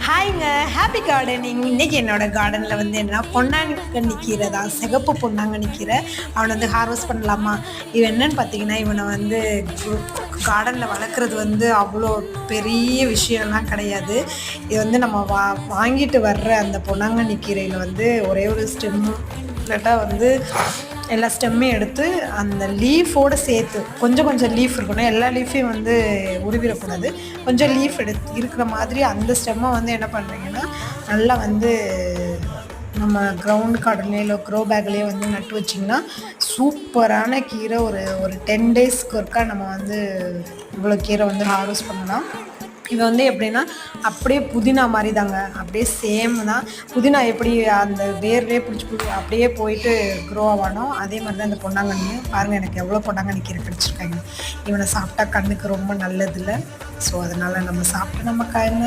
ஹாய்ங்க. Happy gardening. இன்னைக்கு என்னோட கார்டனில் வந்து என்னன்னா பொன்னாங்கண்ணி கீரை தான், சிகப்பு பொன்னாங்கண்ணி கீரை. அவனை வந்து ஹார்வெஸ்ட் பண்ணலாமா? இவன் என்னன்னு பார்த்தீங்கன்னா, இவனை வந்து கார்டனில் வளர்க்குறது வந்து அவ்வளோ பெரிய விஷயம்லாம் கிடையாது. இது வந்து நம்ம வாங்கிட்டு வர்ற அந்த பொன்னாங்கண்ணி கீரையில் வந்து ஒரே ஒரு ஸ்டெம்மு இல்லாட்டா வந்து எல்லா ஸ்டெம்மையும் எடுத்து அந்த லீஃபோடு சேர்த்து கொஞ்சம் கொஞ்சம் லீஃப் இருக்கணும். எல்லா லீஃபையும் வந்து உருவிடக்கூடாது. கொஞ்சம் லீஃப் இருக்கிற மாதிரி அந்த ஸ்டெம்மை வந்து என்ன பண்ணுறீங்கன்னா, நல்லா வந்து நம்ம கிரவுண்ட் கார்டன்லேயோ இல்லை க்ரோ பேக்லேயோ வந்து நட்டு வச்சிங்கன்னா சூப்பரான கீரை. ஒரு ஒரு 10 டேஸ்க்கு ஒருக்கா நம்ம வந்து இவ்வளோ கீரை வந்து ஹார்வெஸ்ட் பண்ணலாம். இது வந்து எப்படின்னா அப்படியே புதினா மாதிரி தாங்க, அப்படியே சேம் தான். புதினா எப்படி அந்த வேர்லேயே பிடிச்சி அப்படியே போயிட்டு க்ரோ ஆகணும், அதே மாதிரி தான் இந்த பொன்னாங்கண்ணியும். பாருங்கள் எனக்கு எவ்வளோ பொன்னாங்கண்ணி கீரை கிடச்சிருக்காங்க. இவனை சாப்பிட்டா கண்ணுக்கு ரொம்ப நல்லதில்லை. ஸோ அதனால் நம்ம சாப்பிட்டு நம்ம